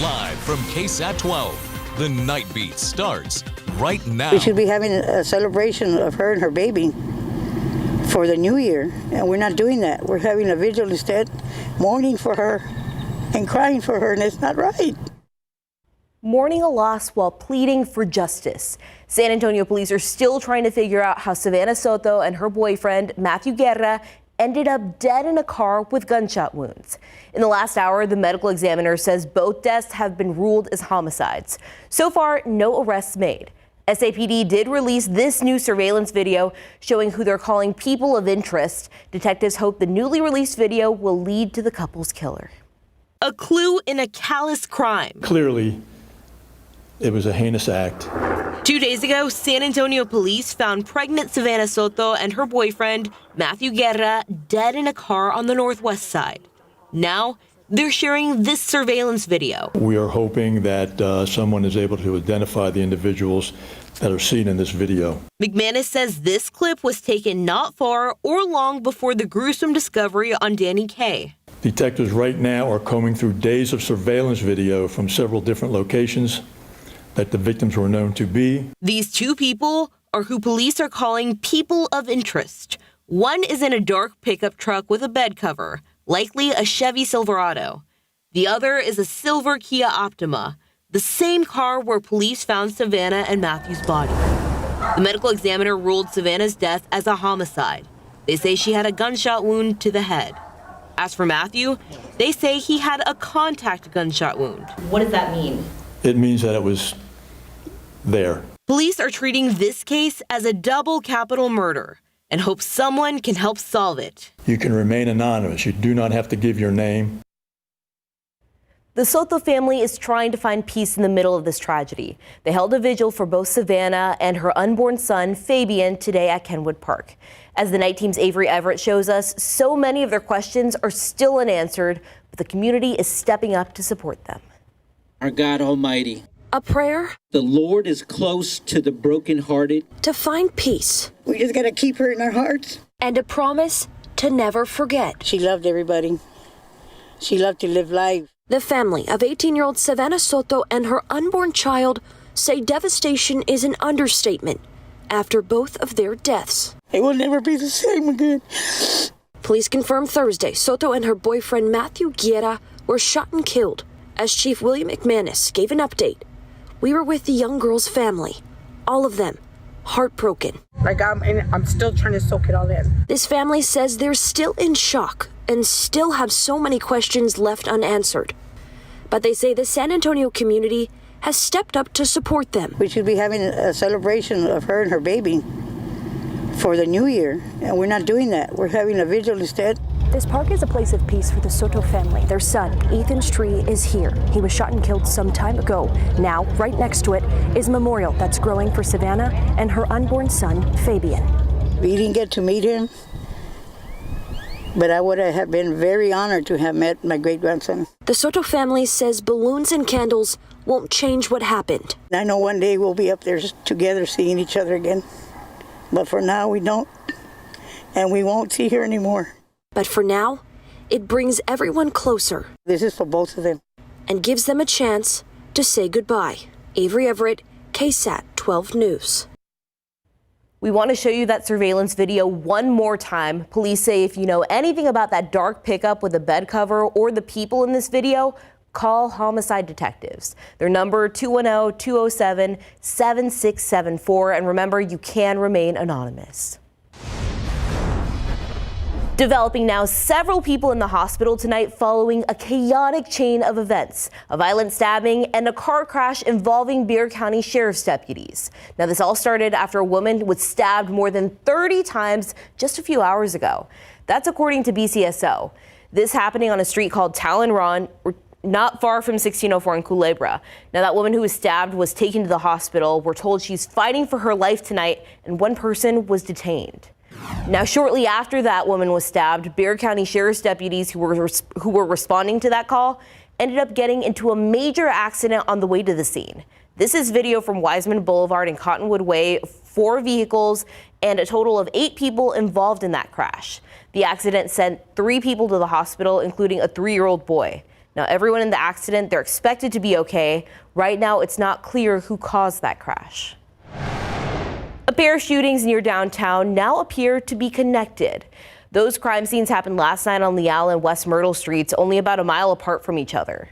Live from KSAT 12, the Nightbeat starts right now. We should be having a celebration of her and her baby for the new year, and we're not doing that. We're having a vigil instead, mourning for her and crying for her, and it's not right. Mourning a loss while pleading for justice. San Antonio police are still trying to figure out how Savannah Soto and her boyfriend, Matthew Guerra, ended up dead in a car with gunshot wounds. In the last hour, the medical examiner says both deaths have been ruled as homicides. So far, no arrests made. SAPD did release this new surveillance video showing who they're calling people of interest. Detectives hope the newly released video will lead to the couple's killer. A clue in a callous crime. Clearly, it was a heinous act. 2 days ago, San Antonio police found pregnant Savannah Soto and her boyfriend, Matthew Guerra, dead in a car on the northwest side. Now, they're sharing this surveillance video. We are hoping that someone is able to identify the individuals that are seen in this video. McManus says this clip was taken not far or long before the gruesome discovery on Danny Kaye. Detectives right now are combing through days of surveillance video from several different locations that the victims were known to be. These two people are who police are calling people of interest. One is in a dark pickup truck with a bed cover, likely a Chevy Silverado. The other is a silver Kia Optima, the same car where police found Savannah and Matthew's body. The medical examiner ruled Savannah's death as a homicide. They say she had a gunshot wound to the head. As for Matthew, they say he had a contact gunshot wound. What does that mean? It means that it was there. Police are treating this case as a double capital murder and hope someone can help solve it. You can remain anonymous. You do not have to give your name. The Soto family is trying to find peace in the middle of this tragedy. They held a vigil for both Savannah and her unborn son, Fabian, today at Kenwood Park. As the night team's Avery Everett shows us, so many of their questions are still unanswered, but the community is stepping up to support them. Our God Almighty. A prayer. The Lord is close to the brokenhearted. To find peace. We just got to keep her in our hearts. And a promise to never forget. She loved everybody. She loved to live life. The family of 18-year-old Savannah Soto and her unborn child say devastation is an understatement after both of their deaths. It will never be the same again. Police confirmed Thursday Soto and her boyfriend Matthew Guerra were shot and killed. As Chief William McManus gave an update, we were with the young girl's family, all of them heartbroken. I'm still trying to soak it all in. This family says they're still in shock and still have so many questions left unanswered. But they say the San Antonio community has stepped up to support them. We should be having a celebration of her and her baby for the new year, and we're not doing that. We're having a vigil instead. This park is a place of peace for the Soto family. Their son, Ethan's tree, is here. He was shot and killed some time ago. Now, right next to it is a memorial that's growing for Savannah and her unborn son, Fabian. We didn't get to meet him, but I would have been very honored to have met my great-grandson. The Soto family says balloons and candles won't change what happened. I know one day we'll be up there together seeing each other again, but for now we don't, and we won't see her anymore. But for now, it brings everyone closer. This is for both of them. And gives them a chance to say goodbye. Avery Everett, KSAT 12 News. We want to show you that surveillance video one more time. Police say if you know anything about that dark pickup with a bed cover or the people in this video, call homicide detectives. Their number 210-207-7674. And remember, you can remain anonymous. Developing now, several people in the hospital tonight following a chaotic chain of events, a violent stabbing and a car crash involving Bexar County Sheriff's deputies. Now, this all started after a woman was stabbed more than 30 times just a few hours ago. That's according to BCSO. This happening on a street called Talon Run, not far from 1604 in Culebra. Now, that woman who was stabbed was taken to the hospital. We're told she's fighting for her life tonight, and one person was detained. Now, shortly after that woman was stabbed, Bexar County Sheriff's deputies who were responding to that call ended up getting into a major accident on the way to the scene. This is video from Wiseman Boulevard and Cottonwood Way, 4 vehicles and a total of 8 people involved in that crash. The accident sent 3 people to the hospital, including a 3-year-old boy. Now, everyone in the accident, they're expected to be okay. Right now, it's not clear who caused that crash. A pair of shootings near downtown now appear to be connected. Those crime scenes happened last night on Leal and West Myrtle Streets, only about a mile apart from each other.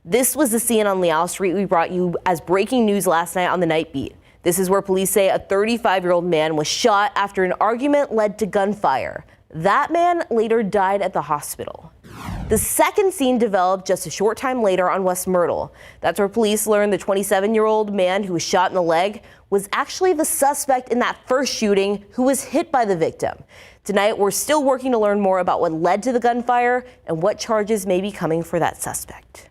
This was the scene on Leal Street we brought you as breaking news last night on the Nightbeat. This is where police say a 35-year-old man was shot after an argument led to gunfire. That man later died at the hospital. The second scene developed just a short time later on West Myrtle. That's where police learned the 27-year-old man who was shot in the leg was actually the suspect in that first shooting who was hit by the victim. Tonight, we're still working to learn more about what led to the gunfire and what charges may be coming for that suspect.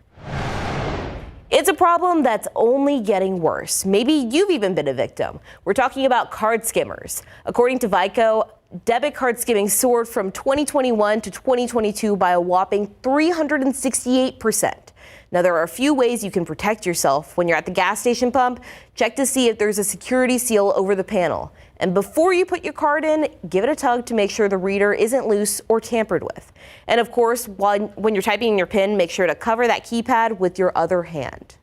It's a problem that's only getting worse. Maybe you've even been a victim. We're talking about card skimmers. According to Vico, debit card skimming soared from 2021 to 2022 by a whopping 368%. Now, there are a few ways you can protect yourself. When you're at the gas station pump, check to see if there's a security seal over the panel. And before you put your card in, give it a tug to make sure the reader isn't loose or tampered with. And of course, when you're typing in your PIN, make sure to cover that keypad with your other hand.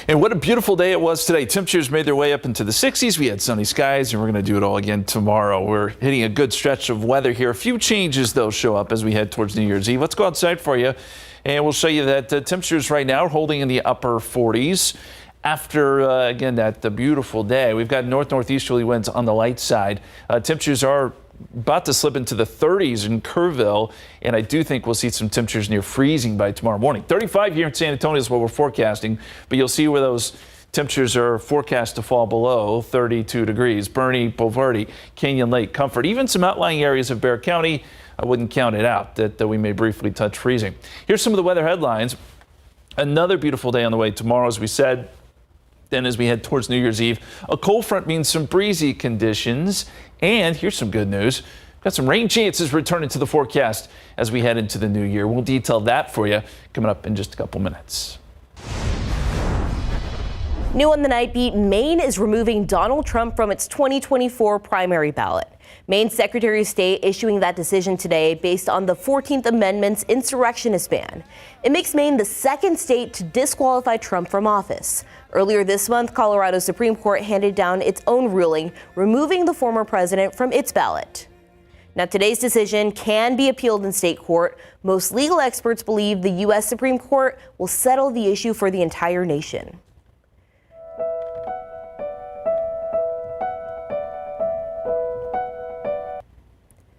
And what a beautiful day it was today. Temperatures made their way up into the 60s. We had sunny skies, and we're going to do it all again tomorrow. We're hitting a good stretch of weather here. A few changes, though, show up as we head towards New Year's Eve. Let's go outside for you, and we'll show you that temperatures right now are holding in the upper 40s. After, again, that beautiful day, we've got northeasterly winds on the light side. Temperatures are about to slip into the 30s in Kerrville, and I do think we'll see some temperatures near freezing by tomorrow morning. 35 here in San Antonio is what we're forecasting, but you'll see where those temperatures are forecast to fall below 32 degrees. Bernie, Bulverde, Canyon Lake, Comfort, even some outlying areas of Bexar County. I wouldn't count it out that we may briefly touch freezing. Here's some of the weather headlines. Another beautiful day on the way tomorrow, as we said. Then as we head towards New Year's Eve, a cold front means some breezy conditions. And here's some good news. Got some rain chances returning to the forecast as we head into the new year. We'll detail that for you coming up in just a couple minutes. New on the Nightbeat, Maine is removing Donald Trump from its 2024 primary ballot. Maine's Secretary of State issuing that decision today based on the 14th Amendment's insurrectionist ban. It makes Maine the second state to disqualify Trump from office. Earlier this month, Colorado's Supreme Court handed down its own ruling, removing the former president from its ballot. Now, today's decision can be appealed in state court. Most legal experts believe the U.S. Supreme Court will settle the issue for the entire nation.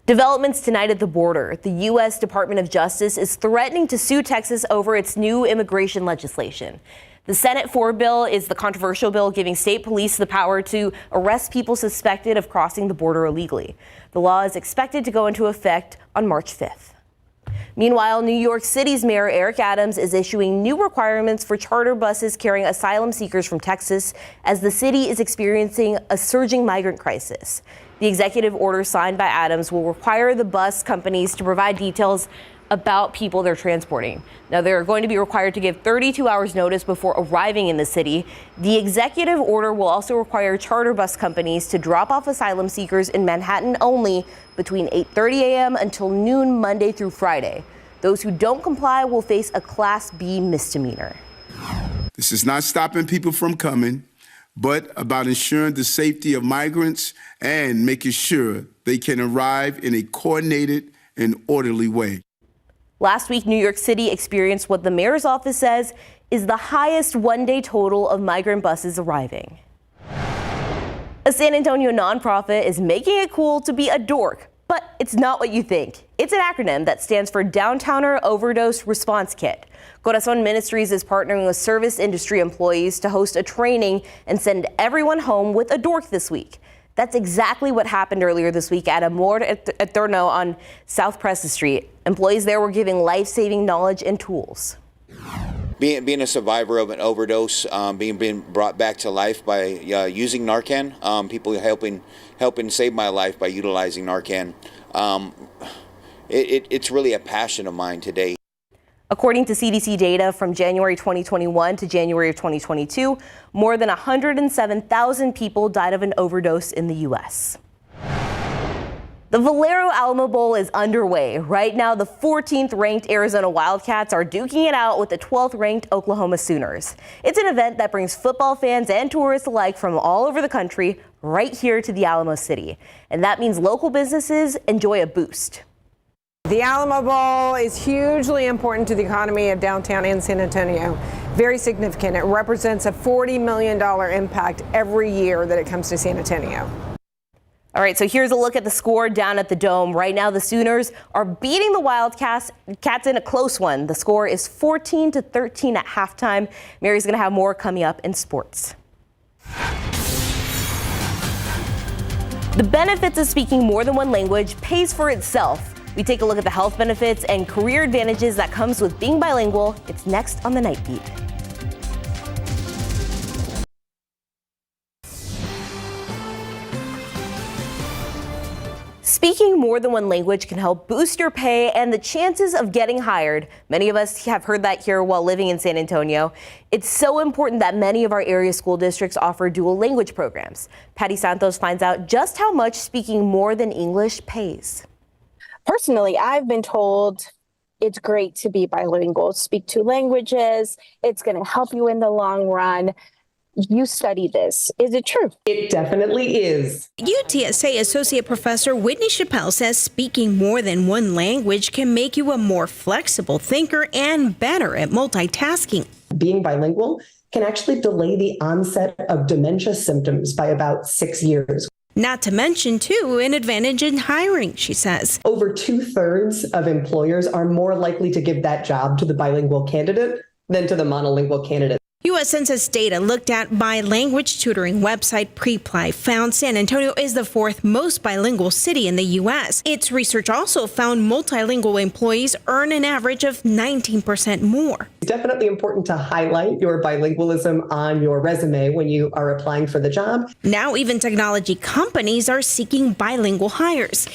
Developments tonight at the border. The U.S. Department of Justice is threatening to sue Texas over its new immigration legislation. The Senate 4 bill is the controversial bill giving state police the power to arrest people suspected of crossing the border illegally. The law is expected to go into effect on March 5th. Meanwhile, New York City's Mayor Eric Adams is issuing new requirements for charter buses carrying asylum seekers from Texas as the city is experiencing a surging migrant crisis. The executive order signed by Adams will require the bus companies to provide details about people they're transporting. Now, they're going to be required to give 32 hours notice before arriving in the city. The executive order will also require charter bus companies to drop off asylum seekers in Manhattan only between 8:30 a.m. until noon Monday through Friday. Those who don't comply will face a Class B misdemeanor. This is not stopping people from coming, but about ensuring the safety of migrants and making sure they can arrive in a coordinated and orderly way. Last week, New York City experienced what the mayor's office says is the highest one-day total of migrant buses arriving. A San Antonio nonprofit is making it cool to be a dork, but it's not what you think. It's an acronym that stands for Downtowner Overdose Response Kit. Corazon Ministries is partnering with service industry employees to host a training and send everyone home with a dork this week. That's exactly what happened earlier this week at Amor Eterno on South Preston Street. Employees there were giving life-saving knowledge and tools. Being a survivor of an overdose, being brought back to life by using Narcan, people helping save my life by utilizing Narcan. It's really a passion of mine today. According to CDC data from January 2021 to January of 2022, more than 107,000 people died of an overdose in the U.S. The Valero Alamo Bowl is underway. Right now, the 14th ranked Arizona Wildcats are duking it out with the 12th ranked Oklahoma Sooners. It's an event that brings football fans and tourists alike from all over the country right here to the Alamo City. And that means local businesses enjoy a boost. The Alamo Bowl is hugely important to the economy of downtown and San Antonio. Very significant. It represents a $40 million impact every year that it comes to San Antonio. All right, so here's a look at the score down at the Dome. Right now, the Sooners are beating the Wildcats in a close one. The score is 14-13 at halftime. Mary's going to have more coming up in sports. The benefits of speaking more than one language pays for itself. We take a look at the health benefits and career advantages that comes with being bilingual. It's next on the Nightbeat. Speaking more than one language can help boost your pay and the chances of getting hired. Many of us have heard that here while living in San Antonio. It's so important that many of our area school districts offer dual language programs. Patty Santos finds out just how much speaking more than English pays. Personally, I've been told it's great to be bilingual, speak two languages. It's going to help you in the long run. You study this. Is it true? It definitely is. UTSA Associate Professor Whitney Chappelle says speaking more than one language can make you a more flexible thinker and better at multitasking. Being bilingual can actually delay the onset of dementia symptoms by about 6 years. Not to mention, too, an advantage in hiring, she says. Over 2/3 of employers are more likely to give that job to the bilingual candidate than to the monolingual candidate. U.S. Census data looked at by language tutoring website Preply found San Antonio is the 4th most bilingual city in the U.S. Its research also found multilingual employees earn an average of 19% more. It's definitely important to highlight your bilingualism on your resume when you are applying for the job. Now even technology companies are seeking bilingual hires.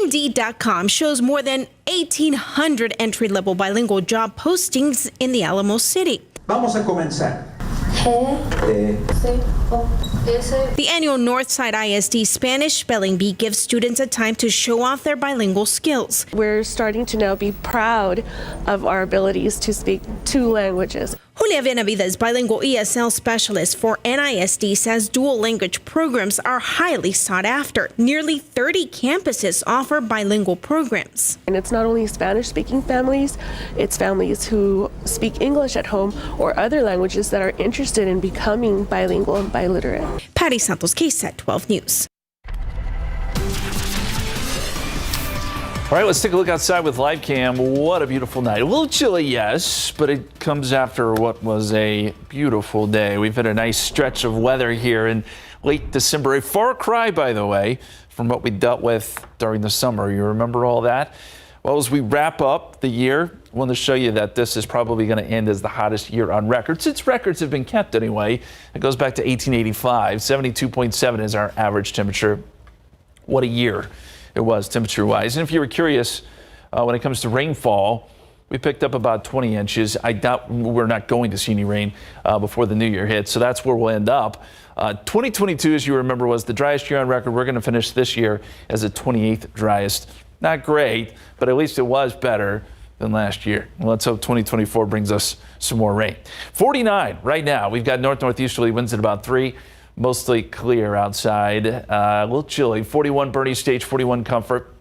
Indeed.com shows more than 1,800 entry-level bilingual job postings in the Alamo City. Vamos a comenzar. The annual Northside ISD Spanish Spelling Bee gives students a time to show off their bilingual skills. We're starting to now be proud of our abilities to speak two languages. Julia Benavides, bilingual ESL specialist for NISD, says dual language programs are highly sought after. Nearly 30 campuses offer bilingual programs. And it's not only Spanish-speaking families, it's families who speak English at home or other languages that are interested in becoming bilingual and biliterate. Patty Santos, KSAT 12 News. All right, let's take a look outside with live cam. What a beautiful night. A little chilly, yes, but it comes after what was a beautiful day. We've had a nice stretch of weather here in late December. A far cry, by the way, from what we dealt with during the summer. You remember all that? Well, as we wrap up the year, I want to show you that this is probably going to end as the hottest year on record, since records have been kept anyway. It goes back to 1885. 72.7 is our average temperature. What a year it was temperature-wise. And if you were curious, when it comes to rainfall, we picked up about 20 inches. I doubt we're not going to see any rain before the new year hits, so that's where we'll end up. 2022, as you remember, was the driest year on record. We're going to finish this year as the 28th driest. Not great, but at least it was better than last year. Well, let's hope 2024 brings us some more rain. 49 right now. We've got north-northeasterly winds at about 3. Mostly clear outside, a little chilly. 41 Bernie Stage, 41 Comfort,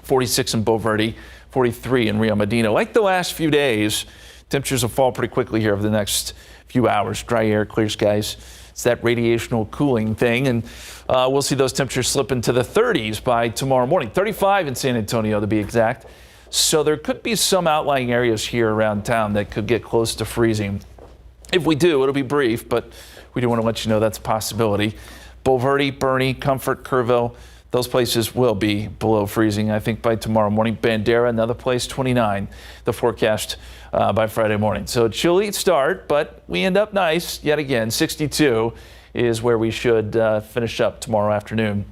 46 in Beauverde, 43 in Rio Medina. Like the last few days, temperatures will fall pretty quickly here over the next few hours. Dry air, clear skies. It's that radiational cooling thing, and we'll see those temperatures slip into the 30s by tomorrow morning. 35 in San Antonio to be exact. So there could be some outlying areas here around town that could get close to freezing. If we do, it'll be brief, but we do want to let you know that's a possibility. Beauverde, Bernie, Comfort, Kerrville, those places will be below freezing, I think, by tomorrow morning. Bandera, another place, 29, the forecast by Friday morning. So a chilly start, but we end up nice yet again. 62 is where we should finish up tomorrow afternoon.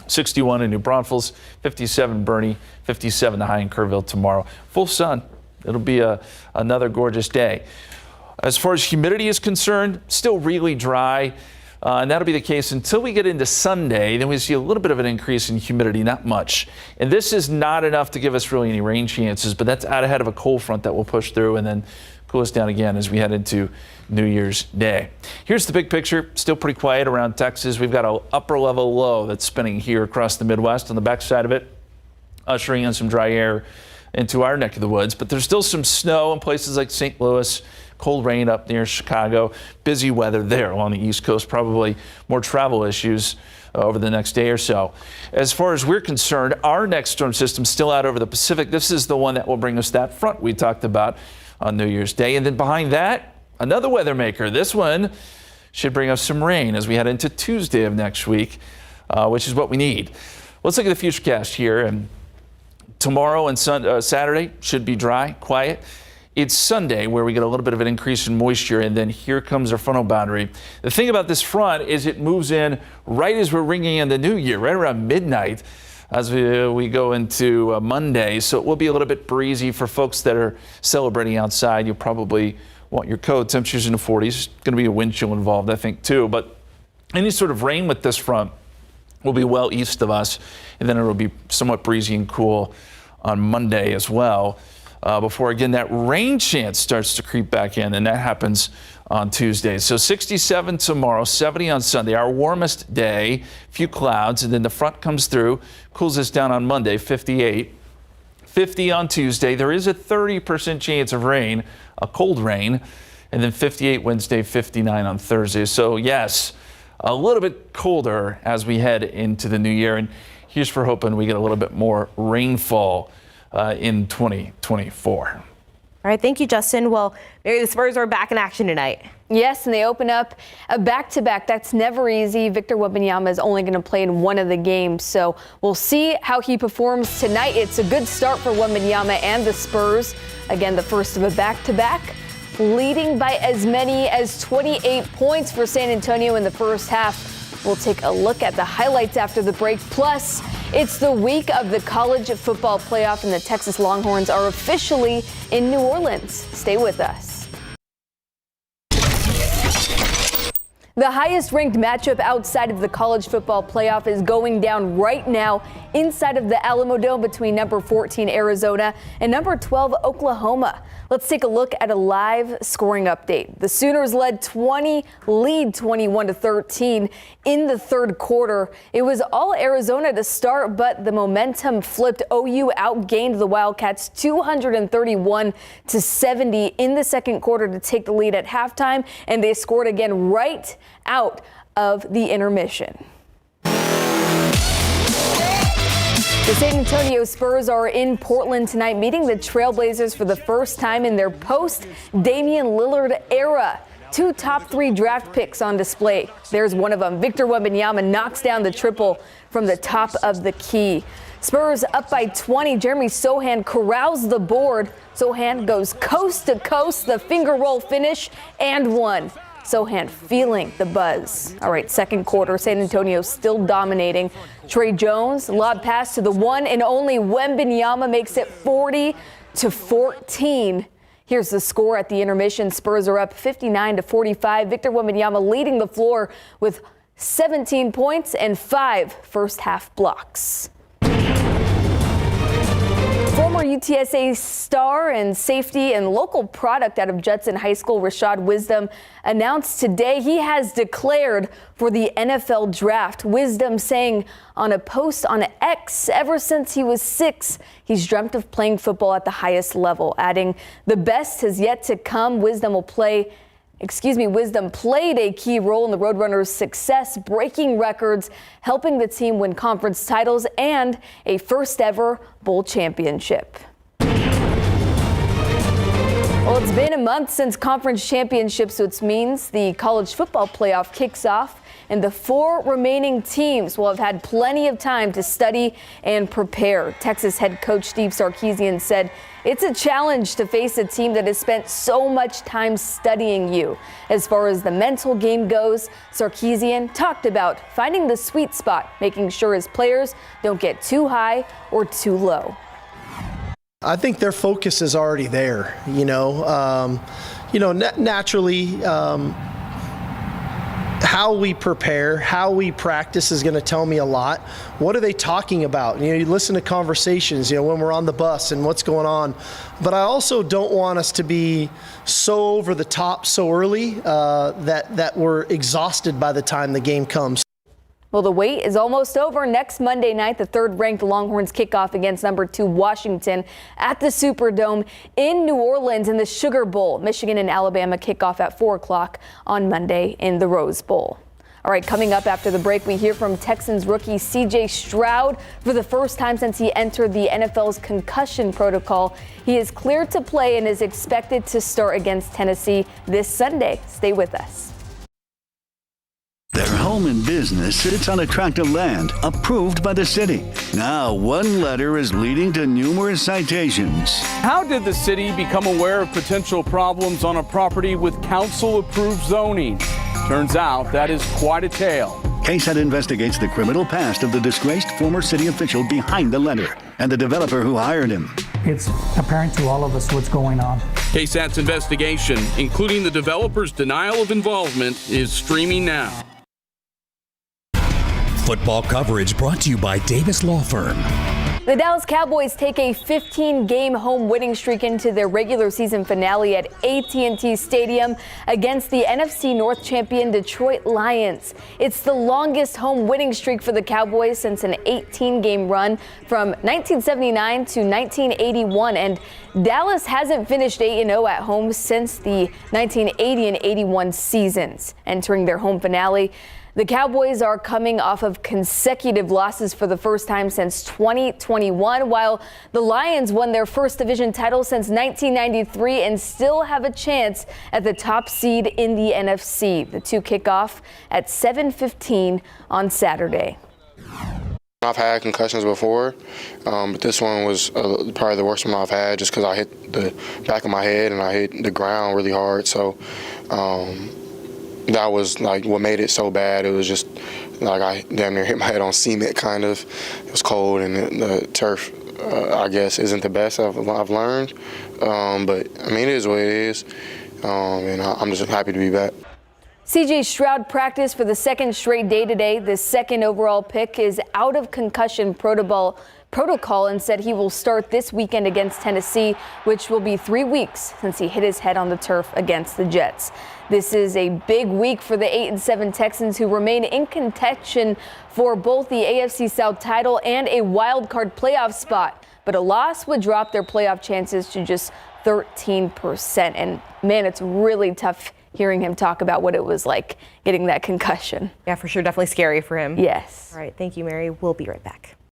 61 in New Braunfels, 57 Bernie, 57 the high in Kerrville tomorrow. Full sun. It'll be another gorgeous day. As far as humidity is concerned, still really dry. And that'll be the case until we get into Sunday. Then we see a little bit of an increase in humidity, not much. And this is not enough to give us really any rain chances, but that's out ahead of a cold front that will push through and then cool us down again as we head into New Year's Day. Here's the big picture. Still pretty quiet around Texas. We've got an upper level low that's spinning here across the Midwest on the backside of it, ushering in some dry air into our neck of the woods. But there's still some snow in places like St. Louis, cold rain up near Chicago, busy weather there along the East Coast, probably more travel issues over the next day or so. As far as we're concerned, our next storm system still out over the Pacific. This is the one that will bring us that front we talked about on New Year's Day. And then behind that, another weather maker. This one should bring us some rain as we head into Tuesday of next week, which is what we need. Let's look at the futurecast here. And tomorrow and Saturday should be dry, quiet. It's Sunday where we get a little bit of an increase in moisture, and then here comes our frontal boundary. The thing about this front is it moves in right as we're ringing in the new year, right around midnight as we go into Monday. So it will be a little bit breezy for folks that are celebrating outside. You'll probably want your coat. Temperatures in the 40s. Going to be a wind chill involved, I think, too. But any sort of rain with this front will be well east of us, and then it will be somewhat breezy and cool on Monday as well. Before, again, that rain chance starts to creep back in, and that happens on Tuesday. So 67 tomorrow, 70 on Sunday, our warmest day, few clouds, and then the front comes through, cools us down on Monday, 58. 50 on Tuesday. There is a 30% chance of rain, a cold rain, and then 58 Wednesday, 59 on Thursday. So yes, a little bit colder as we head into the new year, and here's for hoping we get a little bit more rainfall in 2024. All right, thank you, Justin. Well, maybe the Spurs are back in action tonight. Yes, and they open up a back-to-back. That's never easy. Victor Wembanyama is only going to play in one of the games, so we'll see how he performs tonight. It's a good start for Wembanyama and the Spurs. Again, the first of a back-to-back, leading by as many as 28 points for San Antonio in the first half. We'll take a look at the highlights after the break. Plus, it's the week of the college football playoff, and the Texas Longhorns are officially in New Orleans. Stay with us. The highest ranked matchup outside of the college football playoff is going down right now inside of the Alamo Dome between number 14 Arizona and number 12 Oklahoma. Let's take a look at a live scoring update. The Sooners lead 21-13 in the third quarter. It was all Arizona to start, but the momentum flipped. OU outgained the Wildcats 231-70 in the second quarter to take the lead at halftime, and they scored again right out of the intermission. The San Antonio Spurs are in Portland tonight, meeting the Trailblazers for the first time in their post-Damian Lillard era. Two top 3 draft picks on display. There's one of them. Victor Wembanyama knocks down the triple from the top of the key. Spurs up by 20. Jeremy Sohan corrals the board. Sohan goes coast to coast, the finger roll finish, and one. Sohan feeling the buzz. All right, second quarter, San Antonio still dominating. Trey Jones, lob pass to the one and only Wembanyama makes it 40-14. Here's the score at the intermission. Spurs are up 59-45. Victor Wembanyama leading the floor with 17 points and 5 first half blocks. Former UTSA star and safety and local product out of Judson High School, Rashad Wisdom, announced today he has declared for the NFL draft. Wisdom saying on a post on X, ever since he was 6, he's dreamt of playing football at the highest level, adding the best has yet to come. Wisdom played a key role in the Roadrunners' success, breaking records, helping the team win conference titles, and a first ever bowl championship. Well, it's been a month since conference championships, which means the college football playoff kicks off, and the 4 remaining teams will have had plenty of time to study and prepare. Texas head coach Steve Sarkisian said it's a challenge to face a team that has spent so much time studying you. As far as the mental game goes, Sarkisian talked about finding the sweet spot, making sure his players don't get too high or too low. I think their focus is already there, naturally how we prepare, how we practice is going to tell me a lot. What are they talking about? You listen to conversations, when we're on the bus and what's going on. But I also don't want us to be so over the top so early that we're exhausted by the time the game comes. Well, the wait is almost over. Next Monday night, the third-ranked Longhorns kick off against number 2 Washington at the Superdome in New Orleans in the Sugar Bowl. Michigan and Alabama kick off at 4 o'clock on Monday in the Rose Bowl. All right, coming up after the break, we hear from Texans rookie C.J. Stroud. For the first time since he entered the NFL's concussion protocol, he is cleared to play and is expected to start against Tennessee this Sunday. Stay with us. Their home and business sits on a tract of land approved by the city. Now, one letter is leading to numerous citations. How did the city become aware of potential problems on a property with council-approved zoning? Turns out that is quite a tale. KSAT investigates the criminal past of the disgraced former city official behind the letter and the developer who hired him. It's apparent to all of us what's going on. KSAT's investigation, including the developer's denial of involvement, is streaming now. Football coverage brought to you by Davis Law Firm. The Dallas Cowboys take a 15-game home winning streak into their regular season finale at AT&T Stadium against the NFC North champion Detroit Lions. It's the longest home winning streak for the Cowboys since an 18-game run from 1979 to 1981, and Dallas hasn't finished 8-0 at home since the 1980 and 81 seasons. Entering their home finale, the Cowboys are coming off of consecutive losses for the first time since 2021, while the Lions won their first division title since 1993 and still have a chance at the top seed in the NFC. The two kick off at 7:15 on Saturday. I've had concussions before, but this one was probably the worst one I've had just because I hit the back of my head and I hit the ground really hard. So that was like what made it so bad. It was just like I damn near hit my head on cement kind of. It was cold and the turf, I guess, isn't the best I've learned. But I mean, it is what it is. And I'm just happy to be back. C.J. Stroud practiced for the second straight day today. The second overall pick is out of concussion protocol and said he will start this weekend against Tennessee, which will be 3 weeks since he hit his head on the turf against the Jets. This is a big week for the 8-7 Texans, who remain in contention for both the AFC South title and a wild card playoff spot. But a loss would drop their playoff chances to just 13%. And man, it's really tough hearing him talk about what it was like getting that concussion. Yeah, for sure. Definitely scary for him. Yes. All right. Thank you, Mary. We'll be right back.